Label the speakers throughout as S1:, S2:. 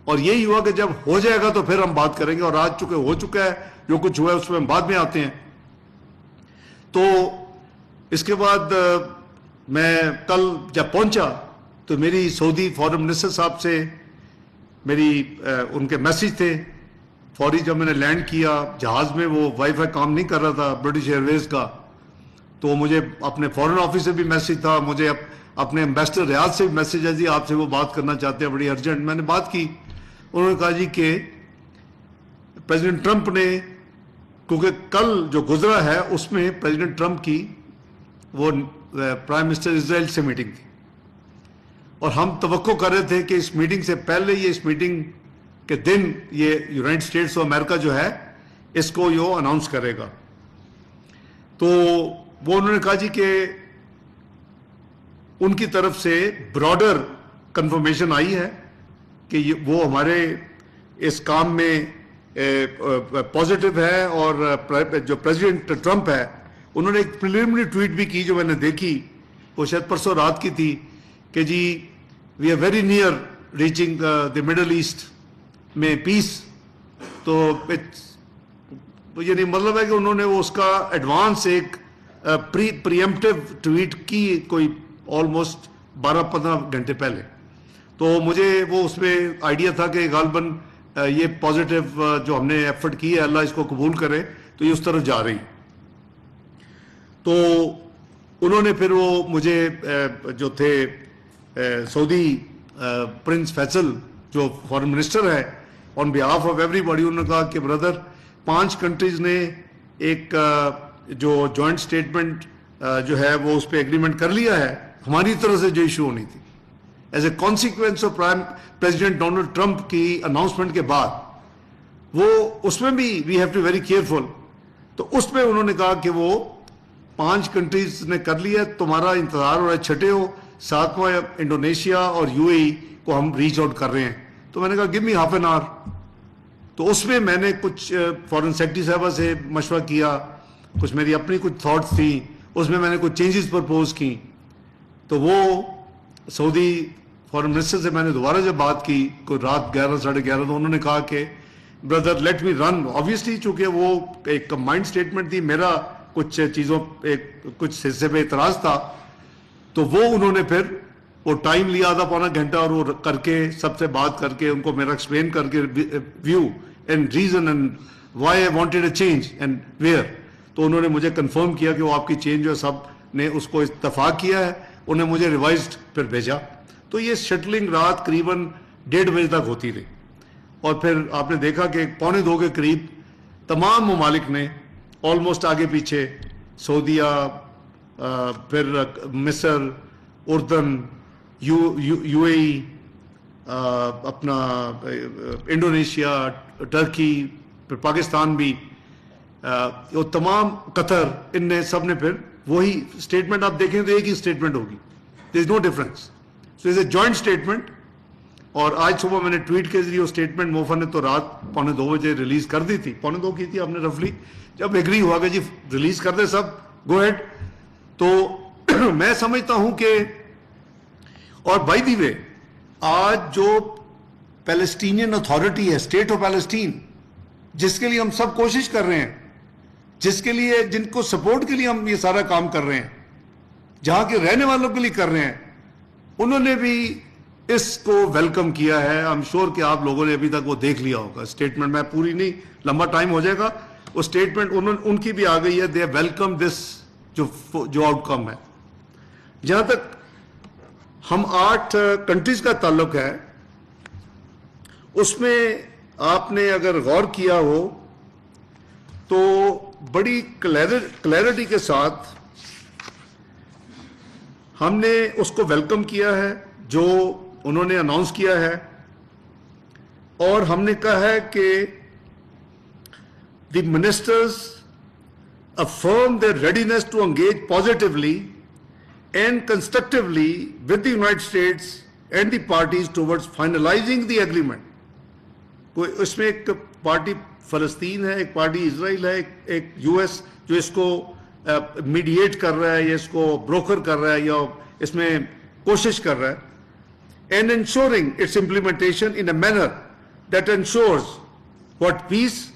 S1: اور یہی ہوا کہ جب ہو جائے گا تو پھر ہم بات کریں گے، اور آج چکے ہو چکا ہے، جو کچھ ہوا ہے اس میں ہم بعد میں آتے ہیں۔ تو اس کے بعد میں کل جب پہنچا تو میری سعودی فارن منسٹر صاحب سے ان کے میسج تھے فوری۔ جب میں نے لینڈ کیا جہاز میں، وہ وائی فائی کام نہیں کر رہا تھا برٹش ایئر ویز کا، تو مجھے اپنے فارن آفس سے بھی میسج تھا، مجھے اپنے ایمبیسڈر ریاض سے بھی میسج ہے، جی آپ سے وہ بات کرنا چاہتے ہیں بڑی ارجنٹ۔ میں نے بات کی، انہوں نے کہا جی کہ پریزیڈنٹ ٹرمپ نے، کیونکہ کل جو گزرا ہے اس میں پریزیڈنٹ ٹرمپ کی وہ پرائم منسٹر اسرائیل سے میٹنگ تھی، اور ہم توقع کر رہے تھے کہ اس میٹنگ سے پہلے یہ اس میٹنگ کے دن یہ یونائٹڈ اسٹیٹس آف امریکہ جو ہے اس کو یہ اناؤنس کرے گا۔ تو وہ انہوں نے کہا جی کہ ان کی طرف سے براڈر کنفرمیشن آئی ہے کہ وہ ہمارے اس کام میں پازیٹیو ہے، اور جو پریزیڈنٹ ٹرمپ ہے انہوں نے ایک پریلیمنری ٹویٹ بھی کی جو میں نے دیکھی، وہ شاید پرسوں رات کی تھی، کہ جی we are very near reaching the Middle East میں پیس۔ تو یعنی مطلب ہے کہ انہوں نے اس کا ایڈوانس ایک پریمپٹیو ٹویٹ کی کوئی آلموسٹ 12-15 گھنٹے پہلے۔ تو مجھے وہ اس میں آئیڈیا تھا کہ غالباً یہ پازیٹیو جو ہم نے ایفرٹ کی ہے اللہ اس کو قبول کرے تو یہ اس طرف جا رہی۔ تو انہوں نے پھر وہ مجھے جو تھے سعودی پرنس فیصل جو فارن منسٹر ہے، آن بیہاف آف ایوری باڈی، انہوں نے کہا کہ بردر 5 کنٹریز نے ایک جو جوائنٹ سٹیٹمنٹ جو ہے وہ اس پہ ایگریمنٹ کر لیا ہے، ہماری طرف سے جو ایشو ہونی تھی as a consequence of president Donald Trump کی اناؤنسمنٹ کے بعد، وہ اس میں بھی we have to very careful. تو اس میں انہوں نے کہا کہ وہ 5 کنٹریز نے کر لیا، تمہارا انتظار ہو رہا ہے چھٹے ہو، 7واں انڈونیشیا اور یو اے ای کو ہم ریچ آؤٹ کر رہے ہیں۔ تو میں نے کہا give me half an hour. تو اس میں میں نے کچھ فارن سیکرٹری صاحبہ سے مشورہ کیا، کچھ میری اپنی کچھ تھاٹس تھیں، اس میں نے کچھ چینجز پرپوز کی۔ تو وہ سعودی فارن منسٹر سے میں نے دوبارہ جب بات کی کوئی رات 11-11:30، تو انہوں نے کہا کہ بردر لیٹ می رن، آبویسلی چونکہ وہ ایک کمبائنڈ اسٹیٹمنٹ تھی، میرا کچھ چیزوں کچھ حصے پہ اعتراض تھا، تو وہ انہوں نے پھر وہ ٹائم لیا آدھا پونا گھنٹہ، اور وہ کر کے سب سے بات کر کے ان کو میرا ایکسپلین کر کے view and reason and why I wanted a change and where. تو انہوں نے مجھے کنفرم کیا کہ وہ آپ کی چینج جو سب نے اس کو اتفاق کیا ہے، انہیں مجھے ریوائزڈ پھر بھیجا۔ تو یہ شٹلنگ رات قریباً 1:30 بجے تک ہوتی رہی، اور پھر آپ نے دیکھا کہ 1:45 کے قریب تمام ممالک نے آلموسٹ آگے پیچھے، سعودیہ، پھر مصر، اردن، یو اے ای، اپنا انڈونیشیا، ٹرکی، پھر پاکستان بھی، وہ تمام قطر، ان نے سب نے پھر وہی اسٹیٹمنٹ آپ دیکھیں تو ایک ہی اسٹیٹمنٹ ہوگی، there is no difference. So is a joint statement. اور آج صبح میں نے ٹویٹ کے ذریعے وہ اسٹیٹمنٹ موفا نے تو رات 1:45 بجے ریلیز کر دی تھی، 1:45 کی تھی آپ نے رفلی، جب ایگری ہوا کہ جی ریلیز کر دے سب، گو ہیڈ۔ تو میں سمجھتا ہوں کہ، اور بائی دی وے آج جو پیلسٹینین اتھارٹی ہے، اسٹیٹ آف پیلسٹین، جس کے لیے ہم سب کوشش کر رہے ہیں، جس کے لیے جن کو سپورٹ کے لیے ہم یہ سارا کام کر رہے ہیں، جہاں کے رہنے والوں کے لیے کر رہے ہیں، انہوں نے بھی اس کو ویلکم کیا ہے۔ آئی ایم شیور کہ آپ لوگوں نے ابھی تک وہ دیکھ لیا ہوگا اسٹیٹمنٹ، میں پوری نہیں، لمبا ٹائم ہو جائے گا، وہ اسٹیٹمنٹ ان کی بھی آ گئی ہے، دے ویلکم دس جو آؤٹ کم ہے۔ جہاں تک ہم 8 کنٹریز کا تعلق ہے، اس میں آپ نے اگر غور کیا ہو تو بڑی کلیئرٹی کے ساتھ ہم نے اس کو ویلکم کیا ہے جو انہوں نے اناؤنس کیا ہے، اور ہم نے کہا ہے کہ دی ministers affirm their readiness to engage positively and constructively with the United States and the parties towards finalizing the agreement. کوئی اس میں ایک پارٹی فلسطین ہے، ایک پارٹی اسرائیل ہے، ایک یو ایس جو اس کو میڈیٹ کر رہا ہے یا اس کو بروکر کر رہا ہے یا اس میں کوشش کر رہا ہے، and ensuring its implementation in a manner that ensures what peace,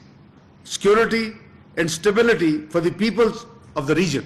S1: security and stability for the peoples of the region.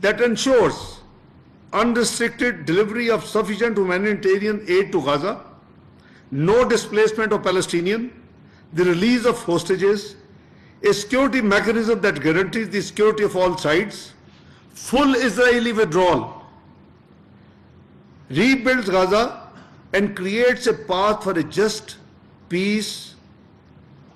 S1: that ensures unrestricted delivery of sufficient humanitarian aid to Gaza, no displacement of Palestinians, the release of hostages, a security mechanism that guarantees the security of all sides, full Israeli withdrawal, rebuilds Gaza and creates a path for a just peace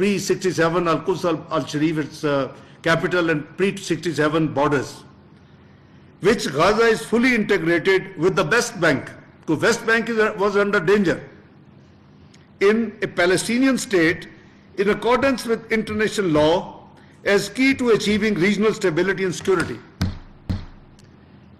S1: pre-67 Al-Quds al-Sharif, its capital, and pre-67 borders, which Gaza is fully integrated with the West Bank. So West Bank was under danger. In a Palestinian state, in accordance with international law, as key to achieving regional stability and security.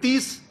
S1: 30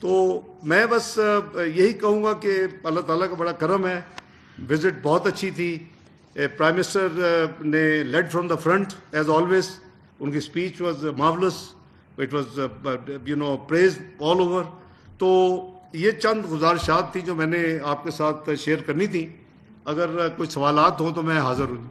S1: تو میں بس یہی کہوں گا کہ اللہ تعالیٰ کا بڑا کرم ہے، وزٹ بہت اچھی تھی، پرائم منسٹر نے lead from the front as always, ان کی speech was marvellous, it was praised all over. تو یہ چند گزارشات تھی جو میں نے آپ کے ساتھ شیئر کرنی تھی. اگر کچھ سوالات ہوں تو میں حاضر ہوں.